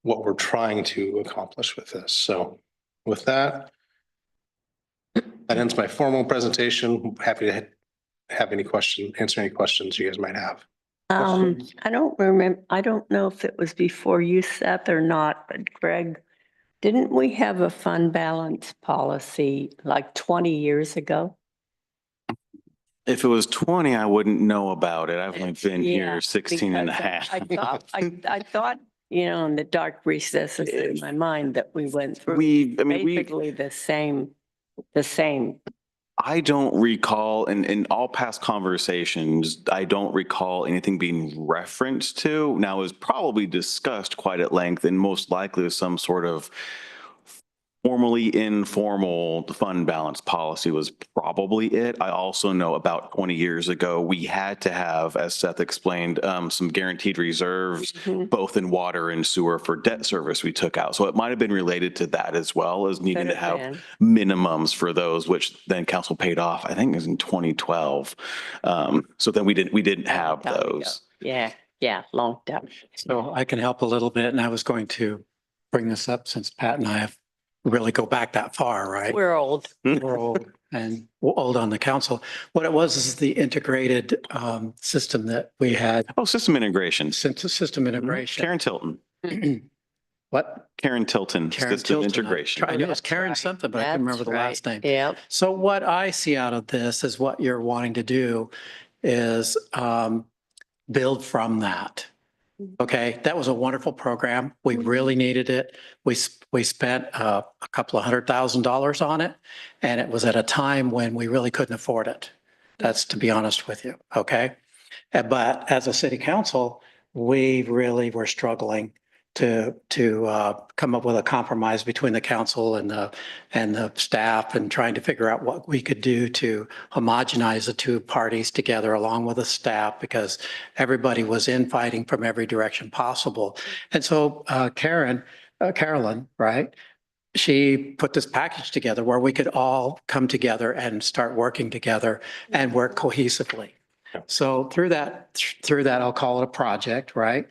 what we're trying to accomplish with this? So with that, that ends my formal presentation. Happy to have answer any questions you guys might have. I don't remember, I don't know if it was before you, Seth, or not, but Greg, didn't we have a fund balance policy like 20 years ago? If it was 20, I wouldn't know about it. I've only been Yeah, here 16 and a because half. I thought, in the dark recesses in my mind that we went through basically the same. I don't recall, in all past conversations, I don't recall anything being referenced to. Now, it was probably discussed quite at length, and most likely with some sort of formally informal fund balance policy was probably it. I also know about 20 years ago, we had to have, as Seth explained, some guaranteed reserves, both in water and sewer for debt service we took out. So it might have been related to that as well as needing Could to have have minimums for those, which then council paid off, I think it was in 2012. So then we didn't have Time ago. those. Yeah, long time. So I can help a little bit, and I was going to bring this up since Pat and I have really go back that far, right? We're old. We're old and old on the council. What it was is the integrated system that we had, Oh, system integration. system integration. Karen Tilton. What? Karen Tilton, Karen system Tilton. integration. I knew it was Karen That's right. something, but I couldn't remember the That's last name. Yep. So what I see out of this is what you're wanting to do is build from that. Okay, that was a wonderful program. We really needed it. We spent a couple of $100,000 on it, and it was at a time when we really couldn't afford it. That's to be honest with you, okay? But as a city council, we really were struggling to come up with a compromise between the council and the staff, and trying to figure out what we could do to homogenize the two parties together along with the staff, because everybody was infighting from every direction possible. And so Carolyn, right? She put this package together where we could all come together and start working together and work cohesively. So through that, I'll call it a project, right?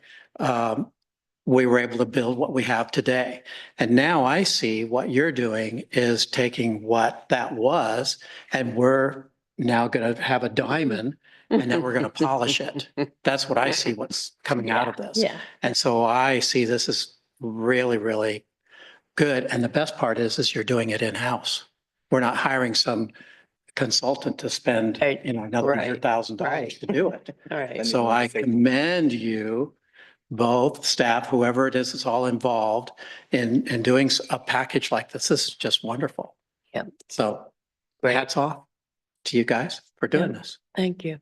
We were able to build what we have today. And now I see what you're doing is taking what that was, and we're now going to have a diamond, and then we're going to polish it. That's what I see what's coming out of this. Yeah. And so I see this as really, really good. And the best part is you're doing it in-house. We're not hiring some consultant to spend, Right. another Right. $100,000 Right. to do it. All right. So I commend you, both staff, whoever it is that's all involved in doing a package like this. This is just wonderful. Yeah. So Great. hats off to you guys for doing Yeah. this. Thank you.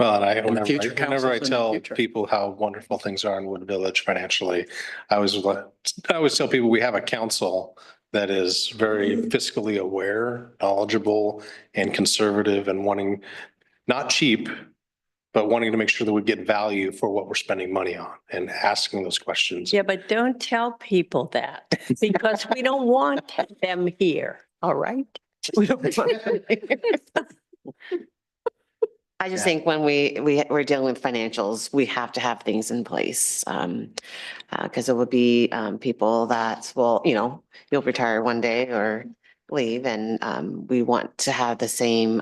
Well, and And future whenever I councils in the tell future. people how wonderful things are in Wood Village financially, I always tell people we have a council that is very fiscally aware, knowledgeable, and conservative, and wanting, not cheap, but wanting to make sure that we get value for what we're spending money on and asking those questions. Yeah, but don't tell people that, because we don't want them here, all right? We don't want them here. I just think when we're dealing with financials, we have to have things in place. Because it would be people that will, you'll retire one day, or leave, and we want to have the same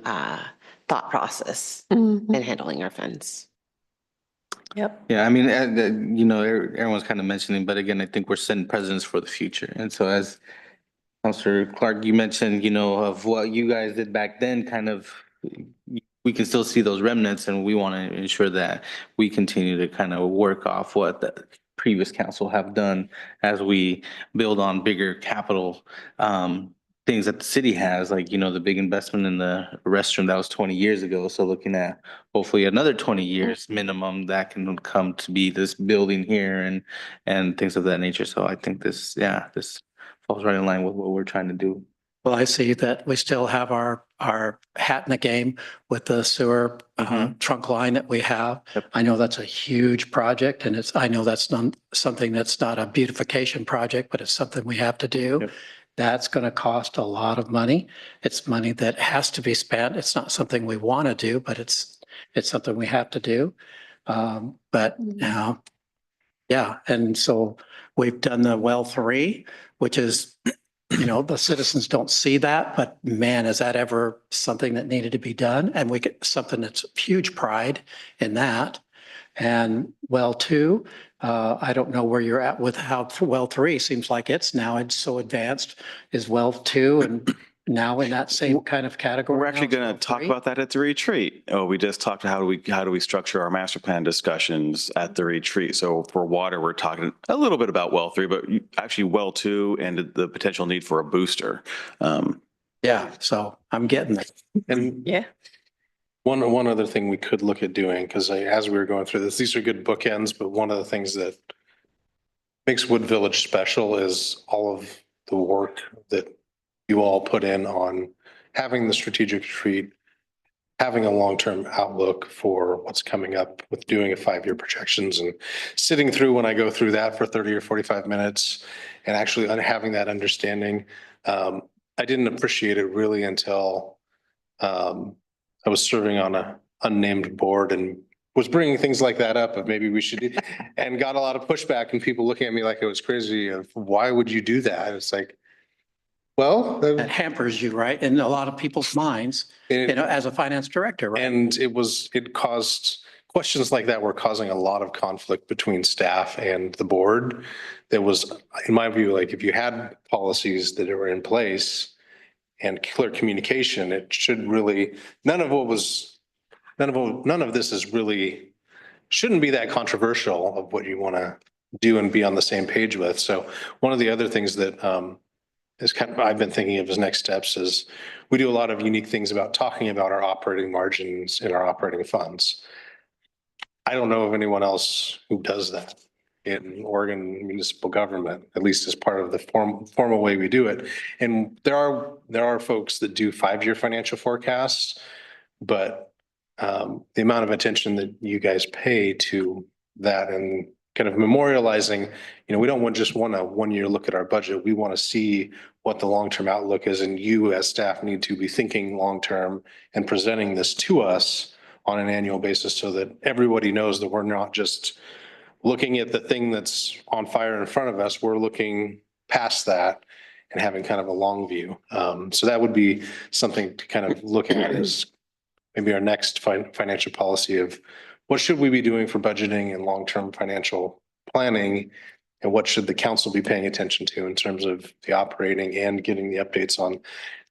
thought process Mhm. in handling our funds. Yep. Yeah, I mean, you know, everyone's kind of mentioning, but again, I think we're setting precedents for the future. And so as Counselor Clark, you mentioned, you know, of what you guys did back then, kind of, we can still see those remnants and we want to ensure that we continue to kind of work off what the previous council have done as we build on bigger capital things that the city has, like, you know, the big investment in the restroom that was 20 years ago. So looking at hopefully another 20 years minimum that can come to be this building here and things of that nature. So I think this, yeah, this falls right in line with what we're trying to do. Well, I see that we still have our hat in the game with the sewer Mhm. trunk line that we have. Yep. I know that's a huge project and I know that's not something that's not a beautification project, but it's something we have to do. Yep. That's going to cost a lot of money. It's money that has to be spent. It's not something we want to do, but it's something we have to do. But now, yeah, and so we've done the well 3, which is, you know, the citizens don't see that, but man, is that ever something that needed to be done? And we get something that's huge pride in that. And well 2, I don't know where you're at with how well 3 seems like it's so advanced. Is well 2 and now in that same kind of category? We're actually now as going well to talk 3? about that at the retreat. Oh, we just talked how do we structure our master plan discussions at the retreat. So for water, we're talking a little bit about well 3, but actually well 2 and the potential need for a booster. Yeah, so I'm getting it. And Yeah. one other thing we could look at doing, because as we were going through this, these are good bookends, but one of the things that makes Wood Village special is all of the work that you all put in on having the strategic retreat, having a long-term outlook for what's coming up with doing a 5-year projections and sitting through when I go through that for 30 or 45 minutes and actually having that understanding. I didn't appreciate it really until I was serving on a unnamed board and was bringing things like that up of maybe we should, and got a lot of pushback and people looking at me like it was crazy of why would you do that? It's like, well, That hampers you, right? In a lot of people's minds, you know, as a finance director, right? and it caused questions like that were causing a lot of conflict between staff and the board. That was, in my view, like if you had policies that were in place and clear communication, it should really, none of this is really, shouldn't be that controversial of what you want to do and be on the same page with. So one of the other things that is kind of, I've been thinking of as next steps is we do a lot of unique things about talking about our operating margins in our operating funds. I don't know of anyone else who does that in Oregon municipal government, at least as part of the formal way we do it. And there are folks that do 5-year financial forecasts, but the amount of attention that you guys pay to that and kind of memorializing, you know, we don't just want a 1-year look at our budget. We want to see what the long-term outlook is. And you as staff need to be thinking long-term and presenting this to us on an annual basis so that everybody knows that we're not just looking at the thing that's on fire in front of us. We're looking past that and having kind of a long view. So that would be something to kind of look at as maybe our next financial policy of what should we be doing for budgeting and long-term financial planning? And what should the council be paying attention to in terms of the operating and getting the updates on?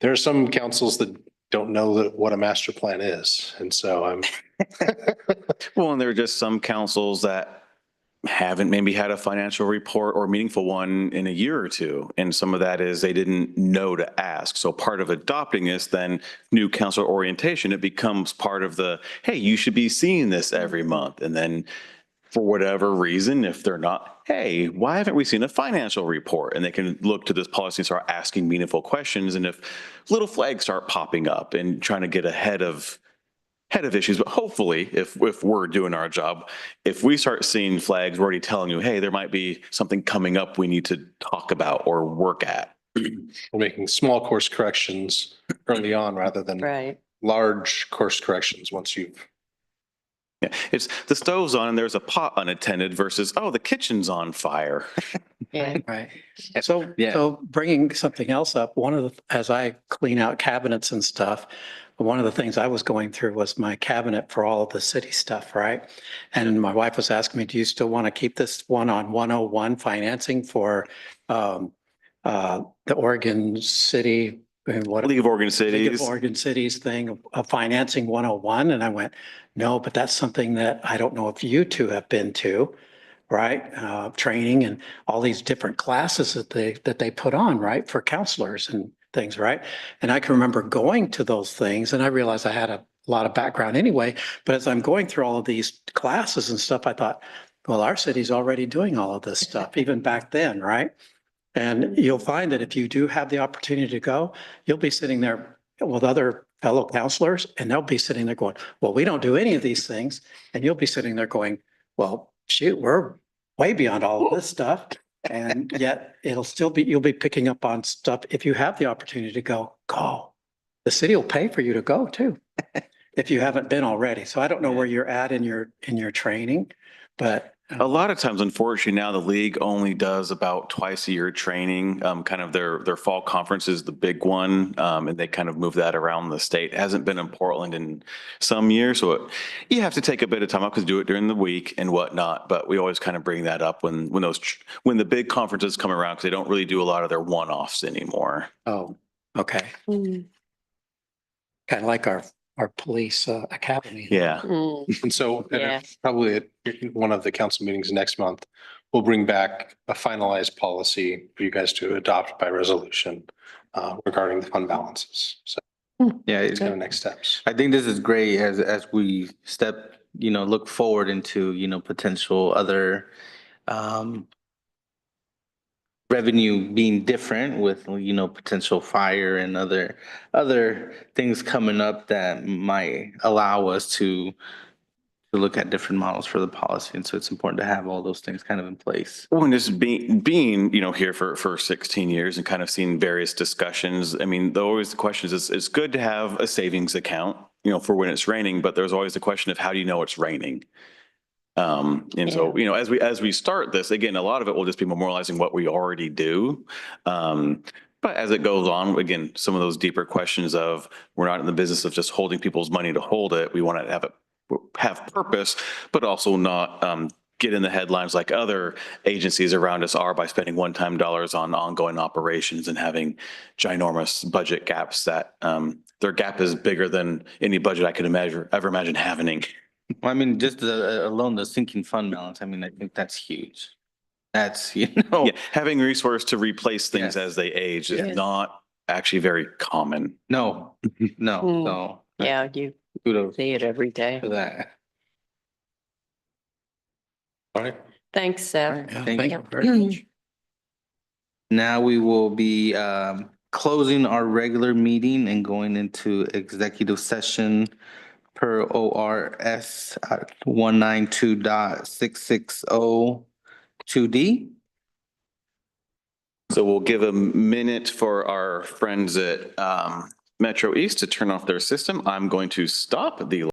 There are some councils that don't know what a master plan is. And so I'm. Well, and there are just some councils that haven't maybe had a financial report or meaningful one in a year or two. And some of that is they didn't know to ask. So part of adopting this, then new council orientation, it becomes part of the, hey, you should be seeing this every month. And then for whatever reason, if they're not, hey, why haven't we seen a financial report? And they can look to this policy and start asking meaningful questions. And if little flags start popping up and trying to get ahead of issues, but hopefully if we're doing our job, if we start seeing flags, we're already telling you, hey, there might be something coming up we need to talk about or work at. We're making small course corrections early on rather than Right. large course corrections once you've. Yeah, it's the stove's on and there's a pot unattended versus, oh, the kitchen's on fire. Yeah. Right. So, Yeah. so bringing something else up, one of the, as I clean out cabinets and stuff, one of the things I was going through was my cabinet for all of the city stuff, right? And my wife was asking me, do you still want to keep this one on 101 financing for the Oregon City and what? League of Oregon League of Cities. Oregon Cities thing of financing 101. And I went, no, but that's something that I don't know if you two have been to, right? Training and all these different classes that they put on, right? For counselors and things, right? And I can remember going to those things and I realized I had a lot of background anyway, but as I'm going through all of these classes and stuff, I thought, well, our city's already doing all of this stuff, even back then, right? And you'll find that if you do have the opportunity to go, you'll be sitting there with other fellow counselors and they'll be sitting there going, well, we don't do any of these things. And you'll be sitting there going, well, shoot, we're way beyond all of this stuff. And yet it'll still be, you'll be picking up on stuff. If you have the opportunity to go. The city will pay for you to go too, if you haven't been already. So I don't know where you're at in your training, but A lot of times, unfortunately, now the league only does about twice a year training. Kind of their fall conference is the big one, and they kind of move that around the state. It hasn't been in Portland in some years, so you have to take a bit of time off because do it during the week and whatnot. But we always kind of bring that up when the big conferences come around because they don't really do a lot of their one-offs anymore. oh, okay. Mm. Kind of like our police academy. Yeah. Mm. And so Yeah. probably at one of the council meetings next month, we'll bring back a finalized policy for you guys to adopt by resolution regarding the fund balances. So Yeah, it's kind of next steps. I think this is great as we look forward into, potential other revenue being different with, potential fire and other things coming up that might allow us to look at different models for the policy. And so it's important to have all those things kind of in place. Well, and just being, here for 16 years and kind of seeing various discussions. I mean, always the question is, it's good to have a savings account, for when it's raining, but there's always the question of how do you know it's raining? And so, as we start this, again, a lot of it will just be memorializing what we already do. But as it goes on, again, some of those deeper questions of we're not in the business of just holding people's money to hold it. We want to have purpose, but also not get in the headlines like other agencies around us are by spending one-time dollars on ongoing operations and having ginormous budget gaps that their gap is bigger than any budget I could ever imagine having. Well, I mean, just alone the sinking fund balance, I mean, I think that's huge. That's, Yeah, having resource to replace things Yes. as they age Yes. is not actually very common. no, Mm. so. Yeah, you Kudos see it every day. for that. All right. Thanks, Seth. Yeah, Thank thank you. you very much. Now we will be closing our regular meeting and going into executive session per ORS 192.660-2D. So we'll give a minute for our friends at Metro East to turn off their system. I'm going to stop the